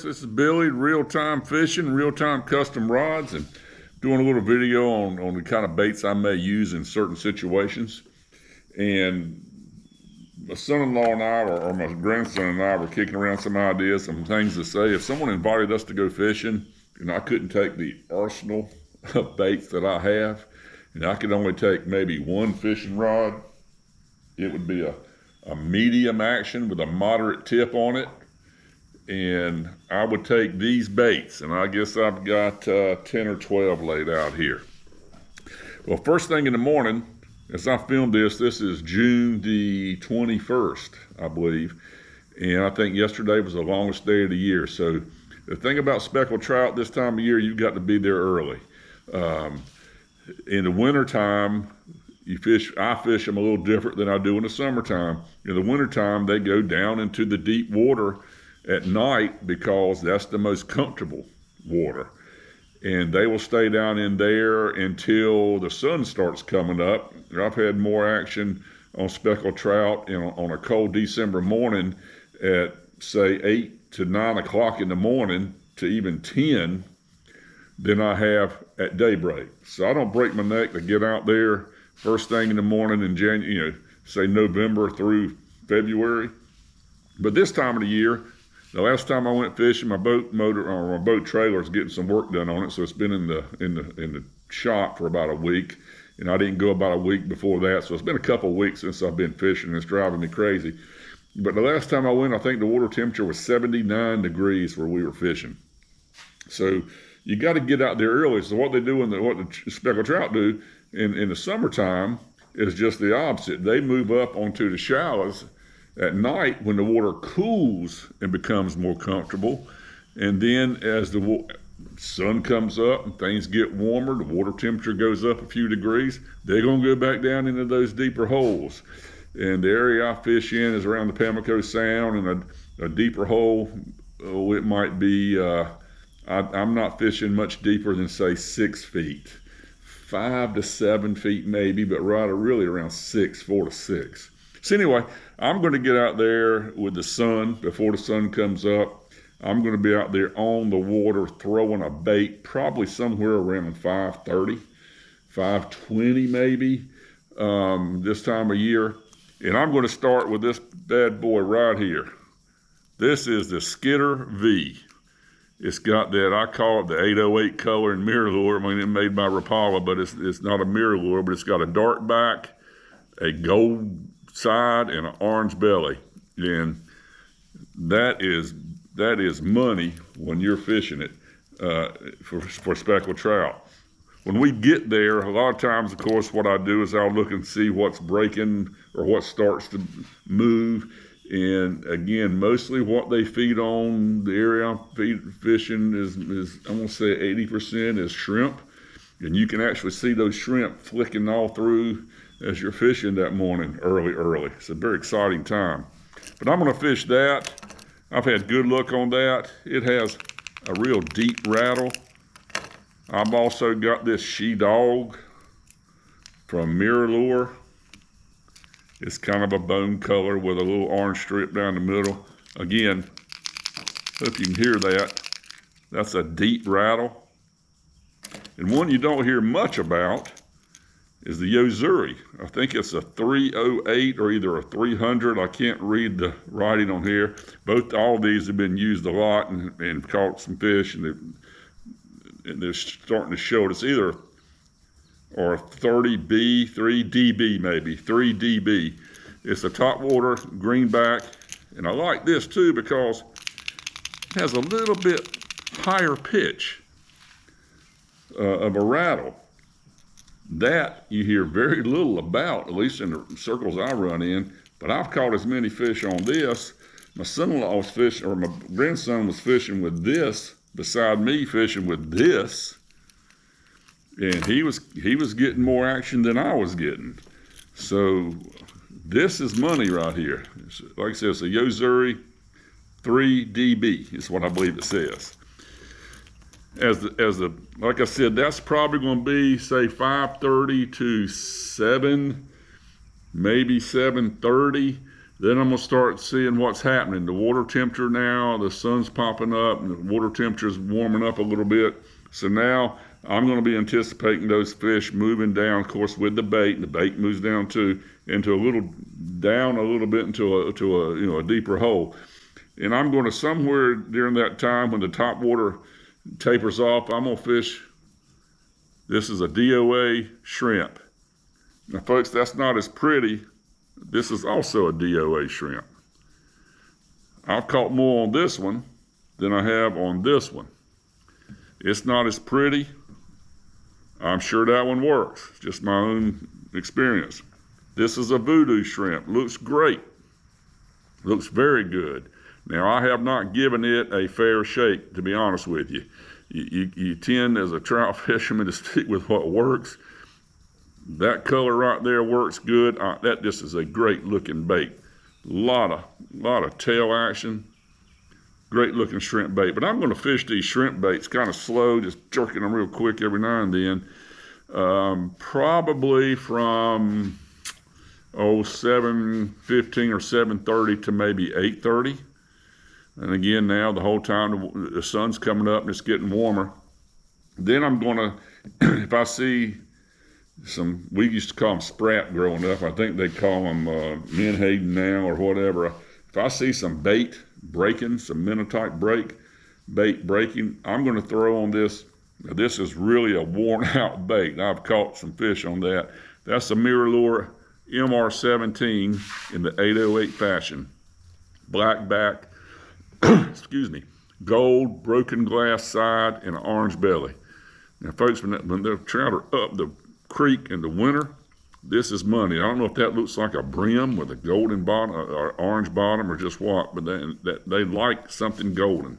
This is Billy, real-time fishing, real-time custom rods, and doing a little video on the kind of baits I may use in certain situations. And my son-in-law and I, or my grandson and I, were kicking around some ideas, some things to say. If someone invited us to go fishing and I couldn't take the arsenal of baits that I have, and I could only take maybe one fishing rod, it would be a medium action with a moderate tip on it. And I would take these baits, and I guess I've got 10 or 12 laid out here. Well, first thing in the morning, as I filmed this is June the 21st, I believe. And I think yesterday was the longest day of the year. So the thing about speckled trout this time of year, you've got to be there early. In the wintertime, I fish them a little different than I do in the summertime. In the wintertime, they go down into the deep water at night because that's the most comfortable water. And they will stay down in there until the sun starts coming up. I've had more action on speckled trout on a cold December morning at, say, 8 to 9 o'clock in the morning to even 10 than I have at daybreak. So I don't break my neck to get out there first thing in the morning in January, say November through February. But this time of the year, the last time I went fishing, my boat motor or my boat trailer is getting some work done on it, so it's been in the shop for about a week, and I didn't go about a week before that, so it's been a couple of weeks since I've been fishing, and it's driving me crazy. But the last time I went, I think the water temperature was 79 degrees where we were fishing. So you got to get out there early. So what they do what the speckled trout do in the summertime is just the opposite. They move up onto the shallows at night when the water cools and becomes more comfortable. And then as the sun comes up and things get warmer, the water temperature goes up a few degrees, they're going to go back down into those deeper holes. And the area I fish in is around the Pamlico Sound, and a deeper hole, it might be, I'm not fishing much deeper than, say, 6 feet. 5 to 7 feet maybe, but really around 4 to 6. So anyway, I'm going to get out there with the sun before the sun comes up. I'm going to be out there on the water throwing a bait, probably somewhere around 5:30, 5:20 maybe, this time of year. And I'm going to start with this bad boy right here. This is the Skitter V. It's got that, I call it the 808 color and mirror lure. I mean, it's made by Rapala, but it's not a mirror lure, but it's got a dark back, a gold side, and an orange belly. And that is money when you're fishing it for speckled trout. When we get there, a lot of times, of course, what I do is I'll look and see what's breaking or what starts to move. And again, mostly what they feed on, the area I'm fishing is I'm going to say 80% is shrimp. And you can actually see those shrimp flicking all through as you're fishing that morning early. It's a very exciting time. But I'm going to fish that. I've had good luck on that. It has a real deep rattle. I've also got this she-dog from Mirror Lure. It's kind of a bone color with a little orange strip down the middle. Again, hope you can hear that. That's a deep rattle. And one you don't hear much about is the Yozuri. I think it's a 308 or either a 300. I can't read the writing on here. All these have been used a lot and caught some fish, and they're starting to show it. It's either or 30B, 3DB maybe, 3DB. It's a Topwater greenback, and I like this too because it has a little bit higher pitch of a rattle. That you hear very little about, at least in the circles I run in, but I've caught as many fish on this. My son-in-law was fishing, or my grandson was fishing with this beside me, fishing with this. And he was getting more action than I was getting. So this is money right here. Like I said, it's a Yozuri 3DB is what I believe it says. Like I said, that's probably going to be, say, 5:30 to 7, maybe 7:30. Then I'm going to start seeing what's happening. The water temperature now, the sun's popping up, and the water temperature is warming up a little bit. So now I'm going to be anticipating those fish moving down, of course, with the bait. The bait moves down too, down a little bit into a deeper hole. And I'm going to somewhere during that time when the top water tapers off, I'm going to fish. This is a DOA shrimp. Now, folks, that's not as pretty. This is also a DOA shrimp. I've caught more on this one than I have on this one. It's not as pretty. I'm sure that one works. Just my own experience. This is a voodoo shrimp. Looks great. Looks very good. Now, I have not given it a fair shake, to be honest with you. You tend, as a trout fisherman, to stick with what works. That color right there works good. That just is a great looking bait. Lot of tail action. Great looking shrimp bait. But I'm going to fish these shrimp baits kind of slow, just jerking them real quick every now and then. Probably from 7:15 or 7:30 to maybe 8:30. And again, now the whole time the sun's coming up and it's getting warmer. Then I'm going to, if I see we used to call them sprat growing up. I think they call them menhaden now or whatever. If I see some bait breaking, some minnow-type bait breaking, I'm going to throw on this. Now, this is really a worn-out bait. I've caught some fish on that. That's a MirrOlure MR17 in the 808 fashion. Black back, excuse me, gold, broken glass side, and an orange belly. Now, folks, when the trout are up the creek in the winter, this is money. I don't know if that looks like a brim with a golden bottom or orange bottom or just what, but they like something golden.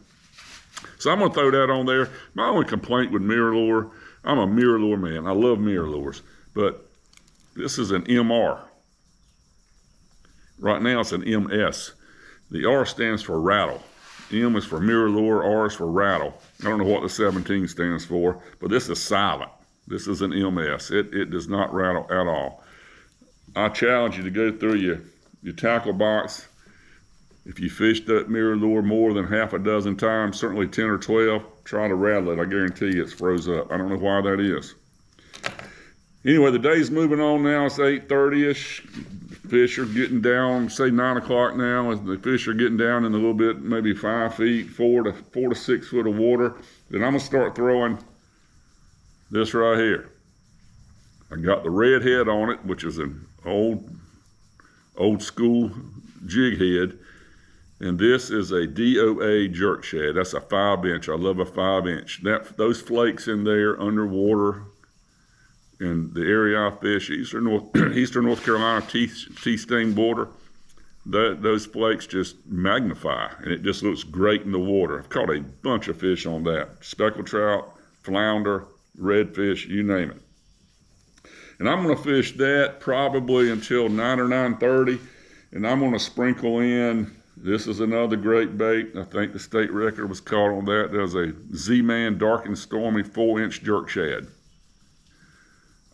So I'm going to throw that on there. My only complaint with MirrOlure, I'm a MirrOlure man. I love MirrOlures, but this is an MR. Right now it's an MS. The R stands for rattle. M is for MirrOlure, R is for rattle. I don't know what the 17 stands for, but this is silent. This is an MS. It does not rattle at all. I challenge you to go through your tackle box. If you fished that MirrOlure more than half a dozen times, certainly 10 or 12, try to rattle it. I guarantee you it's froze up. I don't know why that is. Anyway, the day's moving on now. It's 8:30-ish. Fish are getting down, say 9 o'clock now. As the fish are getting down in a little bit, maybe 5 feet, 4 to 6 foot of water. Then I'm going to start throwing this right here. I got the red head on it, which is an old school jig head. And this is a DOA jerk shad. That's a 5-inch. I love a 5-inch. Those flakes in there underwater in the area I fish, eastern North Carolina T-sting border, those flakes just magnify, and it just looks great in the water. I've caught a bunch of fish on that. Speckled trout, flounder, redfish, you name it. And I'm going to fish that probably until 9 or 9:30, and I'm going to sprinkle in, this is another great bait. I think the state record was caught on that. There's a Z-Man Dark and Stormy 4-inch jerk shad.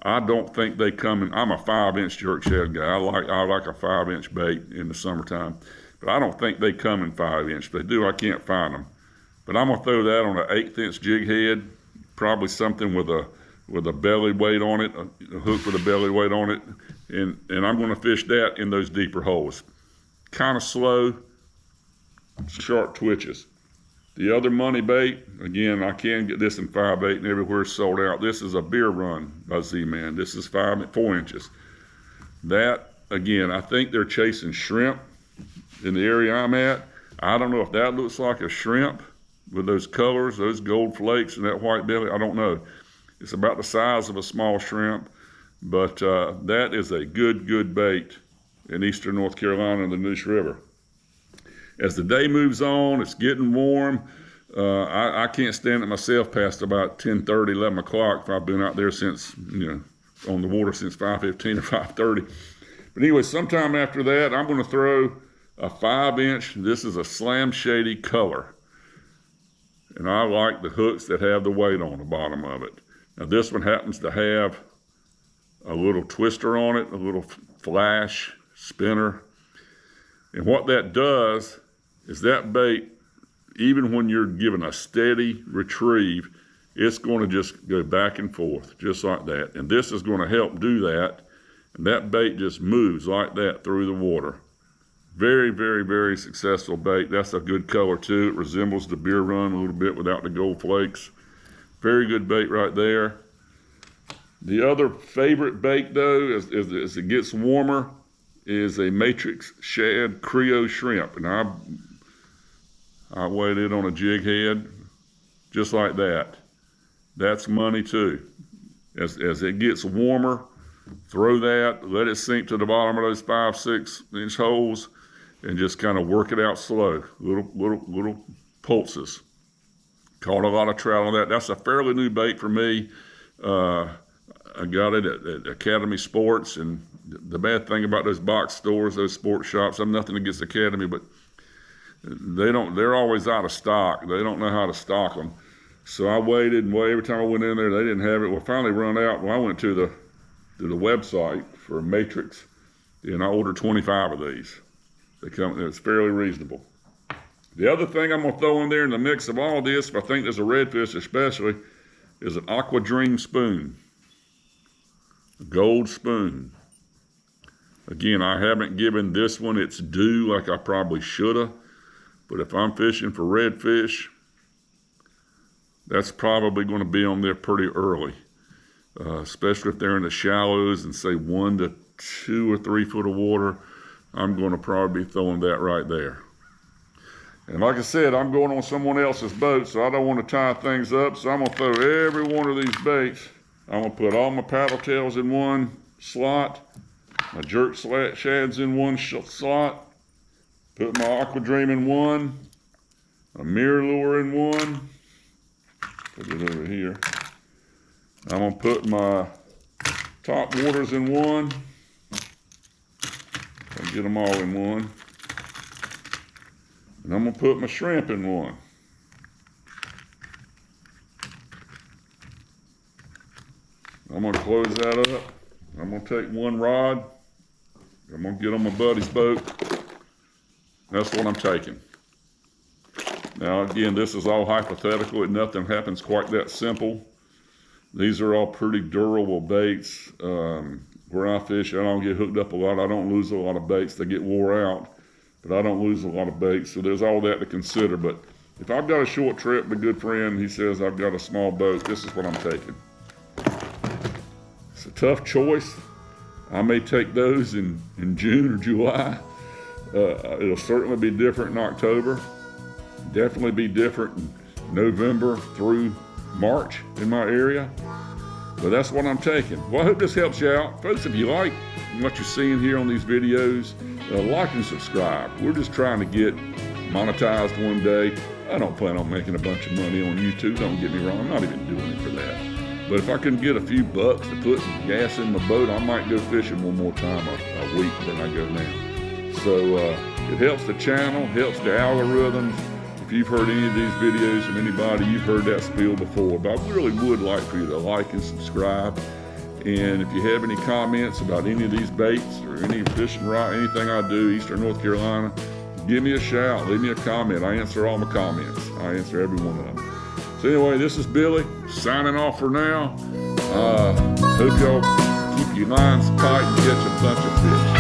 I don't think they come in. I'm a 5-inch jerk shad guy. I like a 5-inch bait in the summertime, but I don't think they come in 5-inch. If they do, I can't find them. But I'm gonna throw that on an 1/8-inch jig head, probably something with a belly weight on it, a hook with a belly weight on it, and I'm gonna fish that in those deeper holes. Kind of slow, sharp twitches. The other money bait, again, I can get this in 5/8 and everywhere it's sold out. This is a Beer Run by Z-Man. This is 4 inches. That, again, I think they're chasing shrimp in the area I'm at. I don't know if that looks like a shrimp with those colors, those gold flakes and that white belly. I don't know. It's about the size of a small shrimp, but that is a good bait in eastern North Carolina in the Neuse River. As the day moves on, it's getting warm. I can't stand it myself past about 10:30, 11 o'clock if I've been out there since, on the water since 5:15 or 5:30. But anyway, sometime after that, I'm going to throw a 5-inch. This is a Slam Shady color. And I like the hooks that have the weight on the bottom of it. Now, this one happens to have a little twister on it, a little flash spinner. And what that does is that bait, even when you're given a steady retrieve, it's going to just go back and forth, just like that. And this is going to help do that. And that bait just moves like that through the water. Very, very, very successful bait. That's a good color too. It resembles the beer run a little bit without the gold flakes. Very good bait right there. The other favorite bait though, as it gets warmer, is a matrix shad Creo shrimp. And I weighed it on a jig head, just like that. That's money too. As it gets warmer, throw that, let it sink to the bottom of those 5-6 inch holes, and just kind of work it out slow, little pulses. Caught a lot of trout on that. That's a fairly new bait for me. I got it at Academy Sports, and the bad thing about those box stores, those sports shops, I'm nothing against Academy, but they're always out of stock. They don't know how to stock them. So I waited and waited. Every time I went in there, they didn't have it. Well, finally run out. Well, I went to the website for Matrix, and I ordered 25 of these. They come. It's fairly reasonable. The other thing I'm gonna throw in there in the mix of all this, if I think there's a redfish especially, is an Aqua Dream spoon, a gold spoon. Again, I haven't given this one its due like I probably should have, but if I'm fishing for redfish, that's probably going to be on there pretty early, especially if they're in the shallows and say 1 to 2 or 3 foot of water. I'm going to probably be throwing that right there. And like I said, I'm going on someone else's boat, so I don't want to tie things up. So I'm going to throw every one of these baits. I'm going to put all my paddle tails in one slot, my jerk shads in one slot, put my Aqua Dream in one, a mirror lure in one, put it over here. I'm going to put my Topwaters in one. I'll get them all in one. And I'm going to put my shrimp in one. I'm going to close that up. I'm going to take one rod. I'm going to get on my buddy's boat. That's what I'm taking. Now, again, this is all hypothetical, and nothing happens quite that simple. These are all pretty durable baits. Where I fish, I don't get hooked up a lot. I don't lose a lot of baits. They get wore out, but I don't lose a lot of baits. So there's all that to consider. But if I've got a short trip, a good friend, he says I've got a small boat, this is what I'm taking. It's a tough choice. I may take those in June or July. It'll certainly be different in October. Definitely be different in November through March in my area. But that's what I'm taking. Well, I hope this helps you out. Folks, if you like what you're seeing here on these videos, like and subscribe. We're just trying to get monetized one day. I don't plan on making a bunch of money on YouTube. Don't get me wrong. I'm not even doing it for that. But if I can get a few bucks to put gas in my boat, I might go fishing one more time a week than I go now. So it helps the channel, helps the algorithms. If you've heard any of these videos from anybody, you've heard that spiel before. But I really would like for you to like and subscribe. And if you have any comments about any of these baits or any fishing rod, anything I do, Eastern North Carolina, give me a shout, leave me a comment. I answer all my comments. I answer every one of them. So anyway, this is Billy signing off for now. Hope y'all keep your lines tight and catch a bunch of fish.